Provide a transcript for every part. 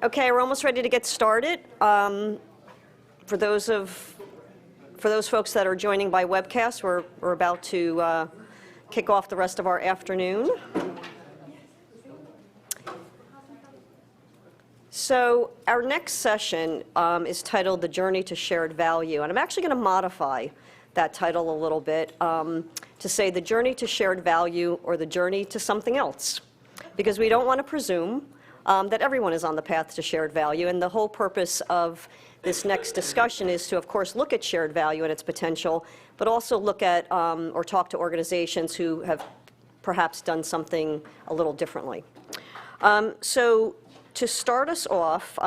Okay, we're almost ready to get started. For those folks that are joining by webcast, we're about to kick off the rest of our afternoon. So our next session is titled The Journey to Shared Value, and I'm actually going to modify that title a little bit to say The Journey to Shared Value or The Journey to Something Else, because we don't want to presume that everyone is on the path to shared value, and the whole purpose of this next discussion is to, of course, look at shared value and its potential, but also look at or talk to organizations who have perhaps done something a little differently. So to start us off,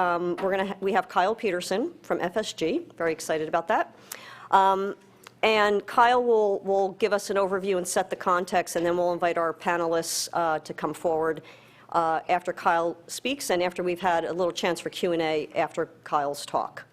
we have Kyle Peterson from FSG. Very excited about that. And Kyle will give us an overview and set the context, and then we'll invite our panelists to come forward after Kyle speaks and after we've had a little chance for Q&A after Kyle's talk.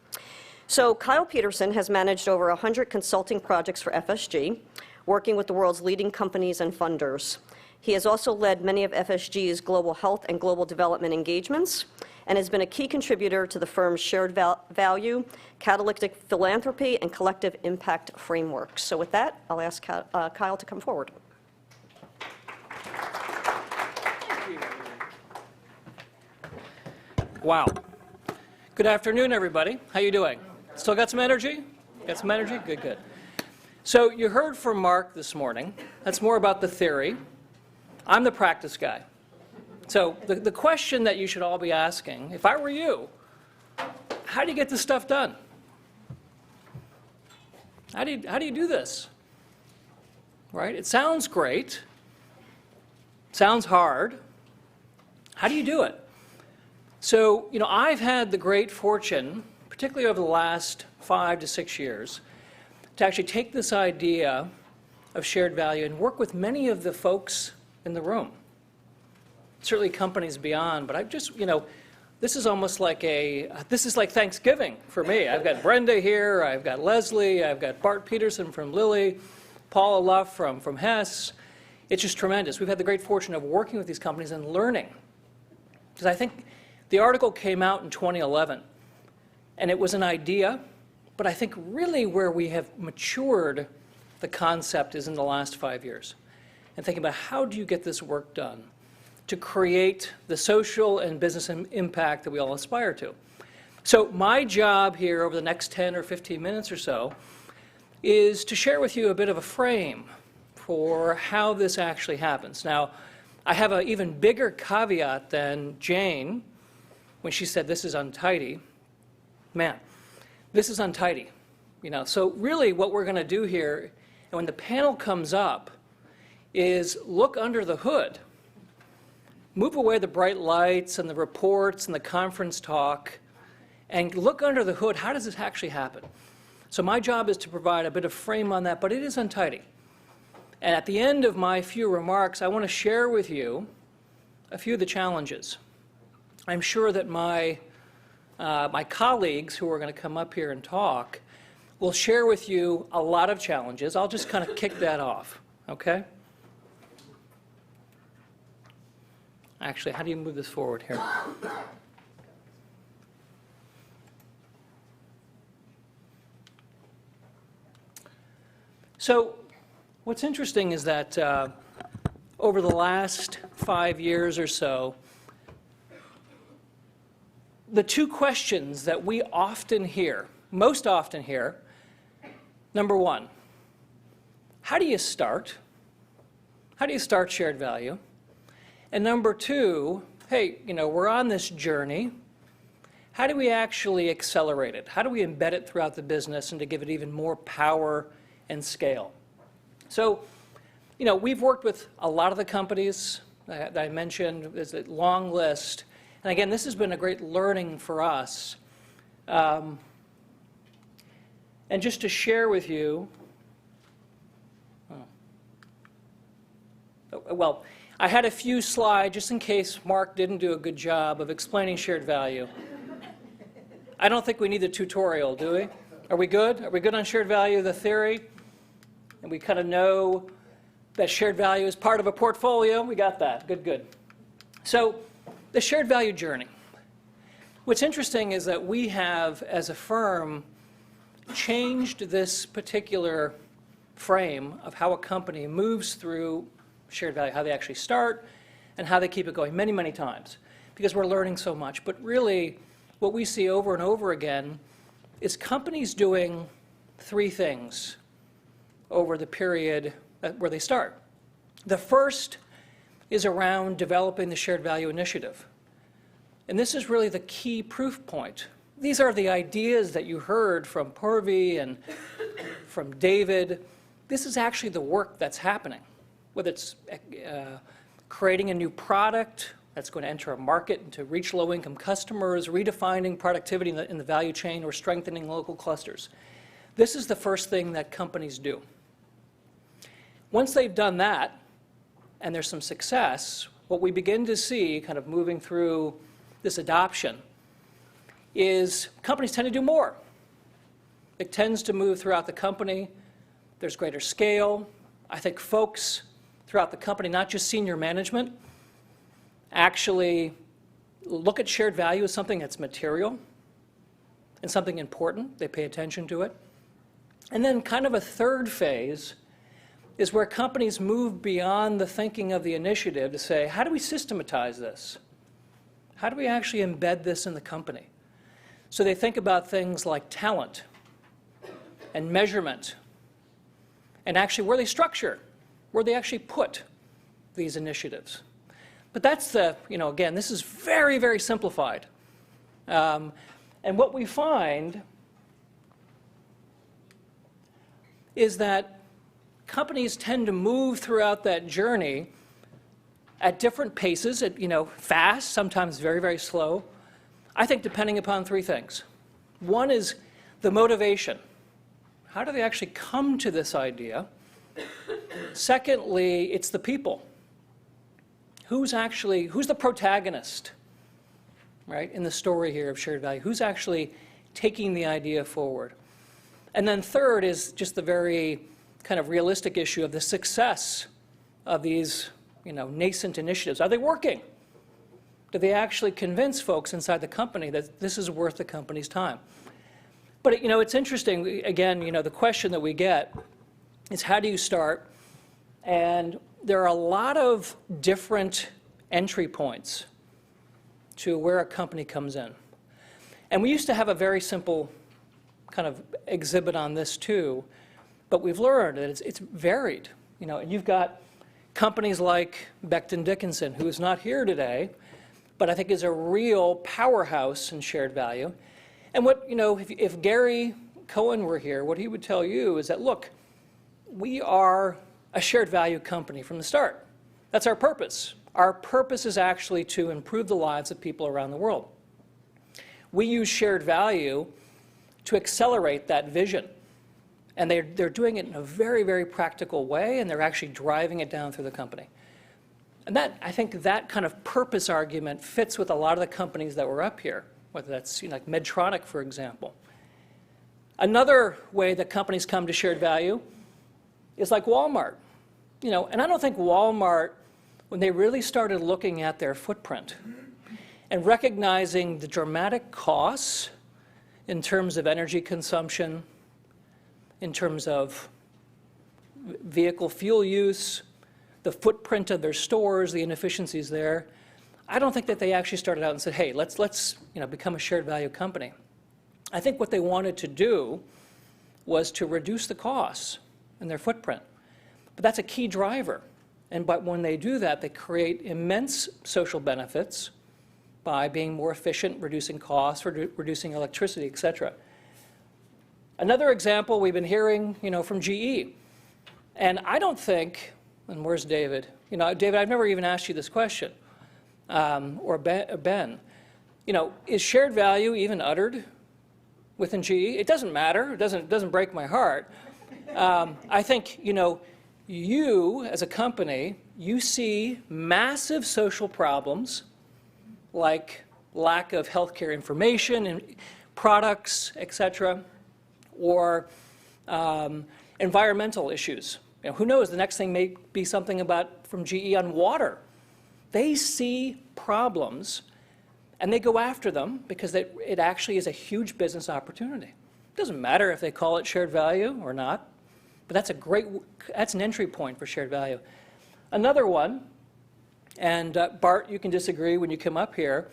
So Kyle Peterson has managed over 100 consulting projects for FSG, working with the world's leading companies and funders. He has also led many of FSG's global health and global development engagements and has been a key contributor to the firm's shared value, catalytic philanthropy, and collective impact frameworks. So with that, I'll ask Kyle to come forward. Wow. Good afternoon, everybody. How you doing? Still got some energy? Got some energy? Good, good. So you heard from Mark this morning. That's more about the theory. I'm the practice guy. So the question that you should all be asking, if I were you, how do you get this stuff done? How do you do this? Right? It sounds great. It sounds hard. How do you do it? So, I've had the great fortune, particularly over the last 5 to 6 years, to actually take this idea of shared value and work with many of the folks in the room. Certainly companies beyond, but I've just, this is almost like this is like Thanksgiving for me. I've got Brenda here, I've got Leslie, I've got Bart Peterson from Lilly, Paula Luff from Hess. It's just tremendous. We've had the great fortune of working with these companies and learning. Because I think the article came out in 2011, and it was an idea, but I think really where we have matured the concept is in the last 5 years. And thinking about how do you get this work done to create the social and business impact that we all aspire to. So my job here over the next 10 or 15 minutes or so is to share with you a bit of a frame for how this actually happens. Now, I have an even bigger caveat than Jane when she said this is untidy. Man, this is untidy. So really what we're going to do here, and when the panel comes up, is look under the hood. Move away the bright lights and the reports and the conference talk, and look under the hood. How does this actually happen? So my job is to provide a bit of frame on that, but it is untidy. And at the end of my few remarks, I want to share with you a few of the challenges. I'm sure that my colleagues who are going to come up here and talk will share with you a lot of challenges. I'll just kind of kick that off, okay? Actually, how do you move this forward here? So what's interesting is that over the last 5 years or so, the two questions that we most often hear, number one, how do you start? How do you start shared value? And number two, hey, we're on this journey. How do we actually accelerate it? How do we embed it throughout the business and to give it even more power and scale? So, we've worked with a lot of the companies that I mentioned. There's a long list. And again, this has been a great learning for us. And just to share with you, well, I had a few slides just in case Mark didn't do a good job of explaining shared value. I don't think we need a tutorial, do we? Are we good? Are we good on shared value, the theory? And we kind of know that shared value is part of a portfolio. We got that. Good, good. So the shared value journey. What's interesting is that we have, as a firm, changed this particular frame of how a company moves through shared value, how they actually start, and how they keep it going many, many times, because we're learning so much. But really, what we see over and over again is companies doing three things over the period where they start. The first is around developing the shared value initiative. And this is really the key proof point. These are the ideas that you heard from Purvi and from David. This is actually the work that's happening, whether it's creating a new product that's going to enter a market and to reach low-income customers, redefining productivity in the value chain, or strengthening local clusters. This is the first thing that companies do. Once they've done that, and there's some success, what we begin to see kind of moving through this adoption is companies tend to do more. It tends to move throughout the company. There's greater scale. I think folks throughout the company, not just senior management, actually look at shared value as something that's material and something important. They pay attention to it. And then kind of a third phase is where companies move beyond the thinking of the initiative to say, how do we systematize this? How do we actually embed this in the company? So they think about things like talent and measurement and actually where they structure, where they actually put these initiatives. But that's the, again, this is very, very simplified. And what we find is that companies tend to move throughout that journey at different paces, fast, sometimes very, very slow, I think depending upon three things. One is the motivation. How do they actually come to this idea? Secondly, it's the people. Who's the protagonist, right, in the story here of shared value? Who's actually taking the idea forward? And then third is just the very kind of realistic issue of the success of these, nascent initiatives. Are they working? Do they actually convince folks inside the company that this is worth the company's time? But, it's interesting, again, the question that we get is how do you start? And there are a lot of different entry points to where a company comes in. And we used to have a very simple kind of exhibit on this too, but we've learned that it's varied. And you've got companies like Becton Dickinson, who is not here today, but I think is a real powerhouse in shared value. And what, if Gary Cohen were here, what he would tell you is that, look, we are a shared value company from the start. That's our purpose. Our purpose is actually to improve the lives of people around the world. We use shared value to accelerate that vision. And they're doing it in a very, very practical way, and they're actually driving it down through the company. And I think that kind of purpose argument fits with a lot of the companies that were up here, whether that's like Medtronic, for example. Another way that companies come to shared value is like Walmart. And I don't think Walmart, when they really started looking at their footprint and recognizing the dramatic costs in terms of energy consumption, in terms of vehicle fuel use, the footprint of their stores, the inefficiencies there, I don't think that they actually started out and said, hey, let's become a shared value company. I think what they wanted to do was to reduce the costs in their footprint. But that's a key driver. But when they do that, they create immense social benefits by being more efficient, reducing costs, reducing electricity, et cetera. Another example we've been hearing, from GE. And I don't think, and where's David? David, I've never even asked you this question, or Ben. Is shared value even uttered within GE? It doesn't matter. It doesn't break my heart. I think, you as a company, you see massive social problems like lack of healthcare information and products, et cetera, or environmental issues. Who knows, the next thing may be something from GE on water. They see problems, And they go after them because it actually is a huge business opportunity. It doesn't matter if they call it shared value or not, but that's an entry point for shared value. Another one, and Bart, you can disagree when you come up here,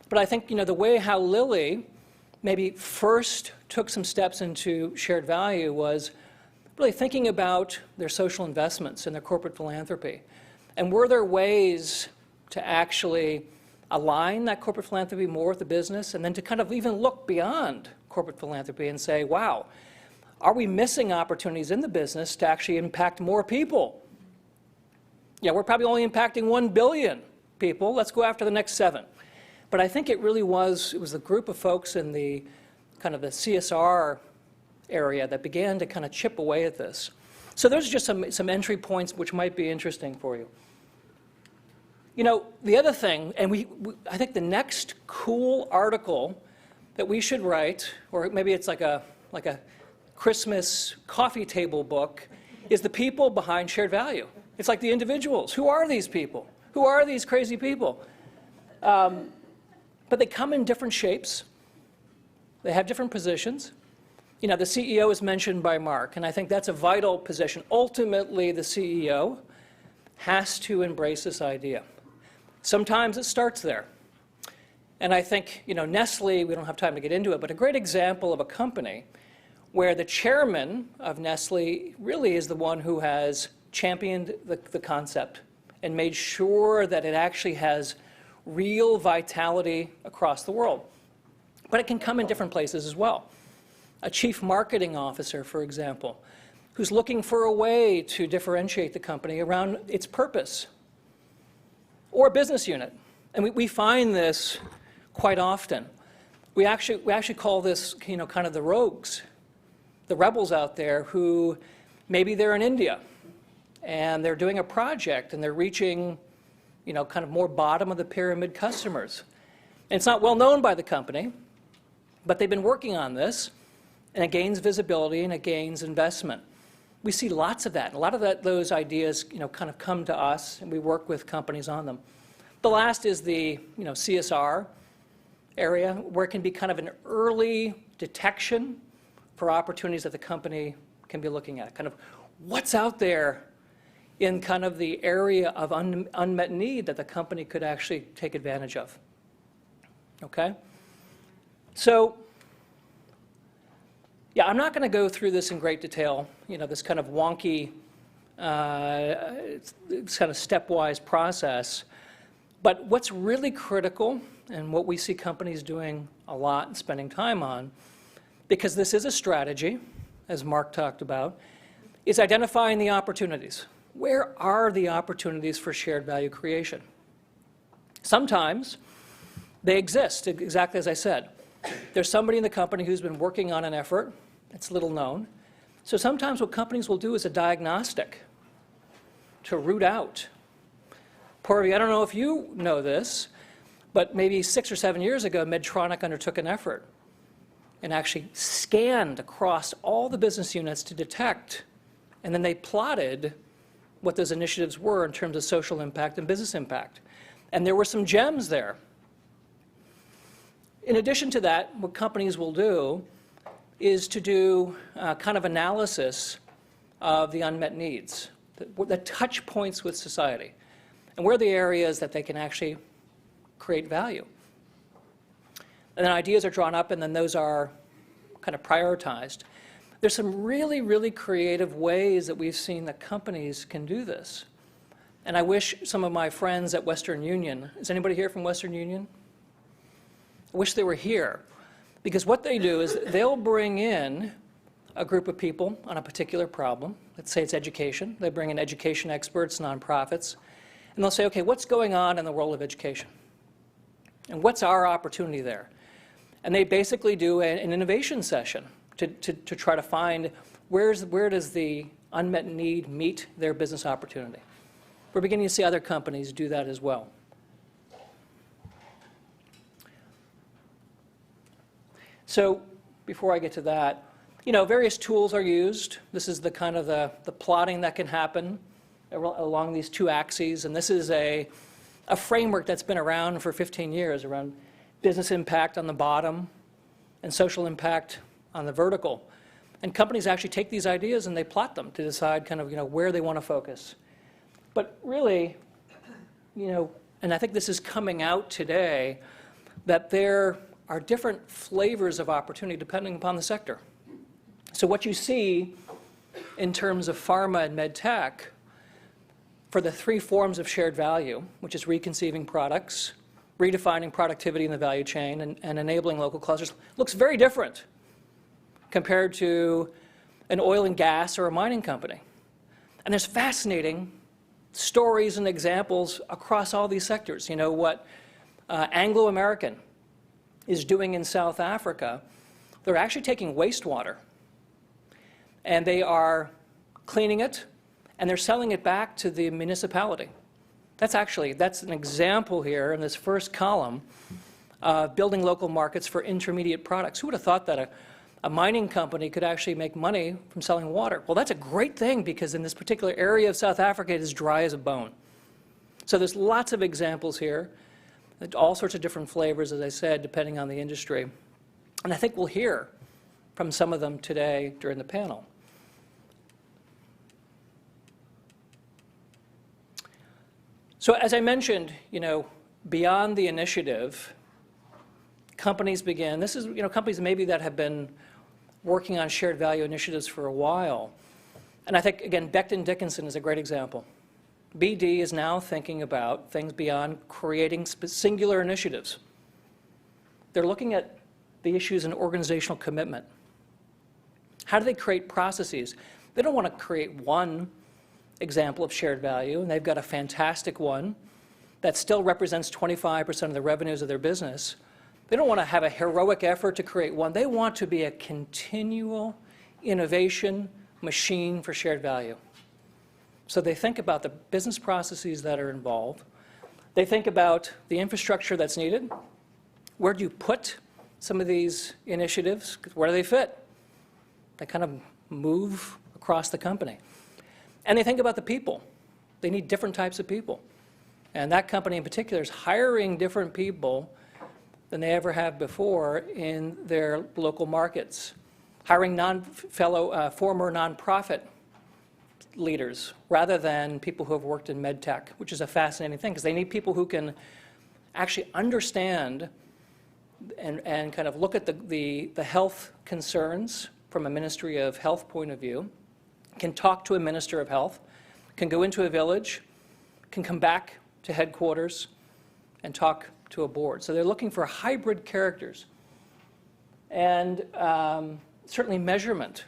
but I think the way how Lilly maybe first took some steps into shared value was really thinking about their social investments and their corporate philanthropy. And were there ways to actually align that corporate philanthropy more with the business, and then to kind of even look beyond corporate philanthropy and say, wow, are we missing opportunities in the business to actually impact more people? Yeah, we're probably only impacting 1 billion people. Let's go after the next 7. But I think it was the group of folks in the kind of the CSR area that began to kind of chip away at this. So those are just some entry points which might be interesting for you. The other thing, and I think the next cool article that we should write, or maybe it's like a Christmas coffee table book, is the people behind shared value. It's like the individuals. Who are these people? Who are these crazy people? But they come in different shapes. They have different positions. The CEO is mentioned by Mark, and I think that's a vital position. Ultimately, the CEO has to embrace this idea. Sometimes it starts there. And I think, Nestle, we don't have time to get into it, but a great example of a company where the chairman of Nestle really is the one who has championed the concept and made sure that it actually has real vitality across the world. But it can come in different places as well. A chief marketing officer, for example, who's looking for a way to differentiate the company around its purpose. Or a business unit. And we find this quite often. We actually call this, kind of the rogues, the rebels out there who maybe they're in India and they're doing a project and they're reaching, kind of more bottom of the pyramid customers. And it's not well known by the company, but they've been working on this, and it gains visibility and it gains investment. We see lots of that. A lot of those ideas, kind of come to us, and we work with companies on them. The last is the, CSR area, where it can be kind of an early detection for opportunities that the company can be looking at. Kind of what's out there in kind of the area of unmet need that the company could actually take advantage of. Okay? So, yeah, I'm not going to go through this in great detail, this kind of wonky, it's kind of stepwise process. But what's really critical, and what we see companies doing a lot and spending time on, because this is a strategy, as Mark talked about, is identifying the opportunities. Where are the opportunities for shared value creation? Sometimes they exist, exactly as I said. There's somebody in the company who's been working on an effort. It's little known. So sometimes what companies will do is a diagnostic to root out. Purvi, I don't know if you know this, but maybe 6 or 7 years ago, Medtronic undertook an effort and actually scanned across all the business units to detect, and then they plotted what those initiatives were in terms of social impact and business impact. And there were some gems there. In addition to that, what companies will do is to do kind of analysis of the unmet needs, the touch points with society, and where are the areas that they can actually create value. And then ideas are drawn up, and then those are kind of prioritized. There's some really, really creative ways that we've seen that companies can do this. And I wish some of my friends at Western Union, is anybody here from Western Union? I wish they were here. Because what they do is they'll bring in a group of people on a particular problem. Let's say it's education. They bring in education experts, nonprofits, and they'll say, okay, what's going on in the world of education? And what's our opportunity there? And they basically do an innovation session to try to find where does the unmet need meet their business opportunity. We're beginning to see other companies do that as well. So before I get to that, various tools are used. This is the kind of the plotting that can happen along these two axes, and this is a framework that's been around for 15 years around business impact on the bottom, and social impact on the vertical. And companies actually take these ideas and they plot them to decide kind of, where they want to focus. But really, and I think this is coming out today, that there are different flavors of opportunity depending upon the sector. So what you see in terms of pharma and med tech for the three forms of shared value, which is reconceiving products, redefining productivity in the value chain, and enabling local clusters, looks very different compared to an oil and gas or a mining company. And there's fascinating stories and examples across all these sectors. What Anglo-American is doing in South Africa, they're actually taking wastewater and they are cleaning it and they're selling it back to the municipality. That's an example here in this first column, building local markets for intermediate products. Who would have thought that a mining company could actually make money from selling water? Well, that's a great thing because in this particular area of South Africa, it is dry as a bone. So there's lots of examples here, all sorts of different flavors, as I said, depending on the industry. And I think we'll hear from some of them today during the panel. So as I mentioned, beyond the initiative, companies begin, this is, companies maybe that have been working on shared value initiatives for a while. And I think, again, Becton Dickinson is a great example. BD is now thinking about things beyond creating singular initiatives. They're looking at the issues in organizational commitment. How do they create processes? They don't want to create one example of shared value, and they've got a fantastic one that still represents 25% of the revenues of their business. They don't want to have a heroic effort to create one. They want to be a continual innovation machine for shared value. So they think about the business processes that are involved. They think about the infrastructure that's needed. Where do you put some of these initiatives? Where do they fit? They kind of move across the company. And they think about the people. They need different types of people. And that company in particular is hiring different people than they ever have before in their local markets. Hiring former nonprofit leaders rather than people who have worked in med tech, which is a fascinating thing because they need people who can actually understand and kind of look at the health concerns from a Ministry of Health point of view, can talk to a Minister of Health, can go into a village, can come back to headquarters and talk to a board. So they're looking for hybrid characters. And certainly measurement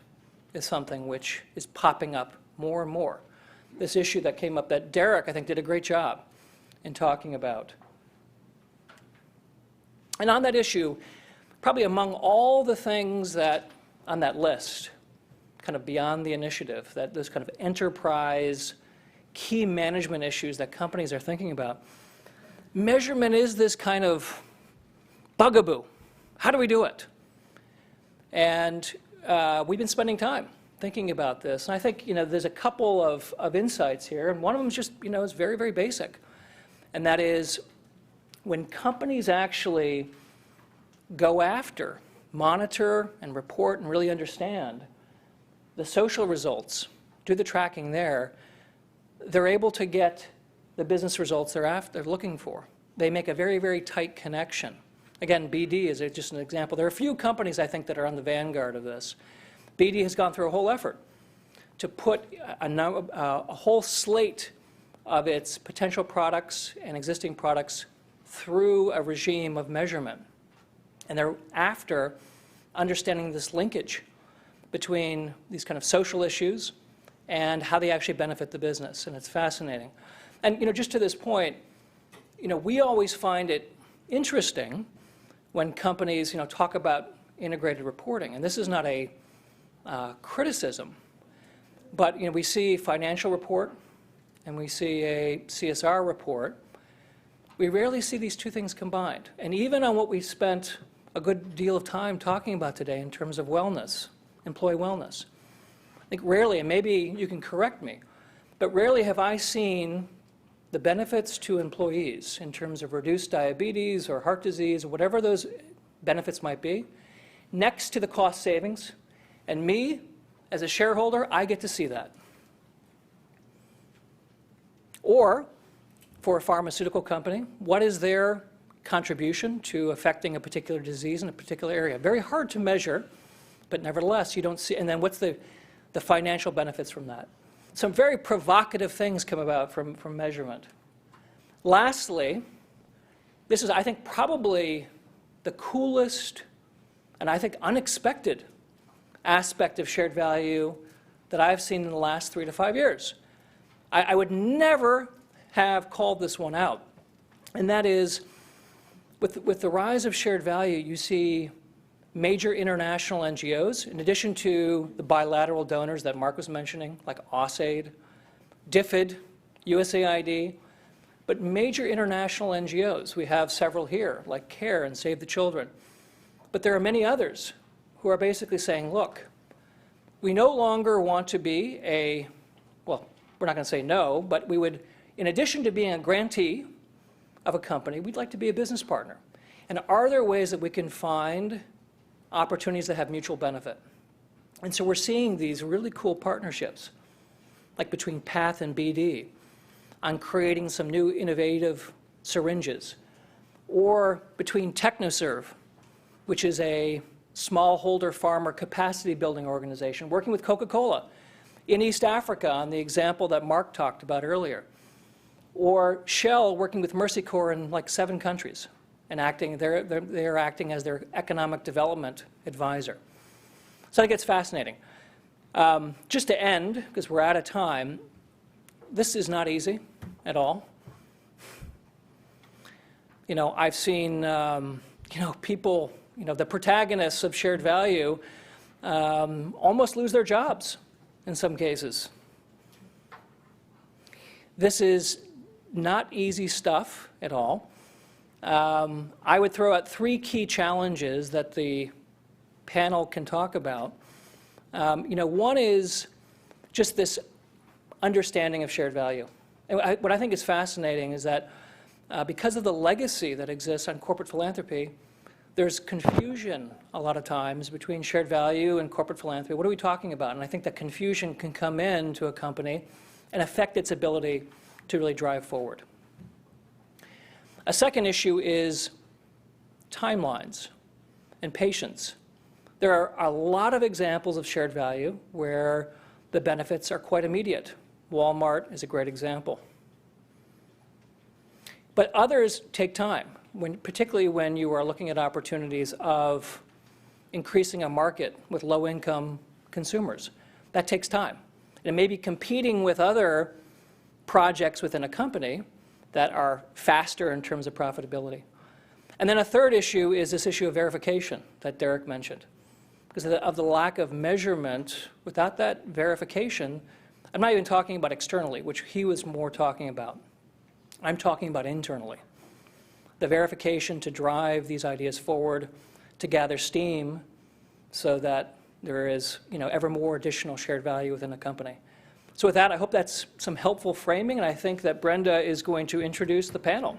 is something which is popping up more and more. This issue that came up that Derek, I think, did a great job in talking about. And on that issue, probably among all the things that on that list, kind of beyond the initiative, that those kind of enterprise key management issues that companies are thinking about, measurement is this kind of bugaboo. How do we do it? And we've been spending time thinking about this. And I think, there's a couple of insights here. And one of them is just, is very, very basic. And that is when companies actually go after, monitor, and report and really understand the social results, do the tracking there, they're able to get the business results they're looking for. They make a very, very tight connection. Again, BD is just an example. There are a few companies, I think, that are on the vanguard of this. BD has gone through a whole effort to put a whole slate of its potential products and existing products through a regime of measurement. And they're after understanding this linkage between these kind of social issues and how they actually benefit the business. And it's fascinating. And just to this point, we always find it interesting when companies talk about integrated reporting. And this is not a criticism, but we see financial report and we see a CSR report. We rarely see these two things combined. And even on what we spent a good deal of time talking about today in terms of wellness, employee wellness, I think rarely, and maybe you can correct me, but rarely have I seen the benefits to employees in terms of reduced diabetes or heart disease or whatever those benefits might be, next to the cost savings. And me, as a shareholder, I get to see that. Or, for a pharmaceutical company, what is their contribution to affecting a particular disease in a particular area? Very hard to measure, but nevertheless, you don't see. And then what's the financial benefits from that? Some very provocative things come about from measurement. Lastly, this is, I think, probably the coolest and I think unexpected aspect of shared value that I've seen in the last 3 to 5 years. I would never have called this one out. And that is, with the rise of shared value, you see major international NGOs, in addition to the bilateral donors that Mark was mentioning, like AusAid, DFID, USAID, but major international NGOs. We have several here, like CARE and Save the Children. But there are many others who are basically saying, look, we no longer want to be well, we're not going to say no, but we would, in addition to being a grantee of a company, we'd like to be a business partner. And are there ways that we can find opportunities that have mutual benefit? And so we're seeing these really cool partnerships, like between PATH and BD, on creating some new innovative syringes, or between TechnoServe, which is a smallholder farmer capacity building organization, working with Coca-Cola in East Africa on the example that Mark talked about earlier, or Shell working with Mercy Corps in like 7 countries and they're acting as their economic development advisor. So that gets fascinating. Just to end, because we're out of time, this is not easy at all. You know, I've seen, people, the protagonists of shared value almost lose their jobs in some cases. This is not easy stuff at all. I would throw out 3 key challenges that the panel can talk about. One is just this understanding of shared value. And what I think is fascinating is that because of the legacy that exists on corporate philanthropy, there's confusion a lot of times between shared value and corporate philanthropy. What are we talking about? And I think that confusion can come into a company and affect its ability to really drive forward. A second issue is timelines and patience. There are a lot of examples of shared value where the benefits are quite immediate. Walmart is a great example. But others take time, particularly when you are looking at opportunities of increasing a market with low-income consumers. That takes time. And maybe competing with other projects within a company that are faster in terms of profitability. And then a third issue is this issue of verification that Derek mentioned. Because of the lack of measurement, without that verification, I'm not even talking about externally, which he was more talking about. I'm talking about internally. The verification to drive these ideas forward, to gather steam so that there is ever more additional shared value within a company. So with that, I hope that's some helpful framing, and I think that Brenda is going to introduce the panel.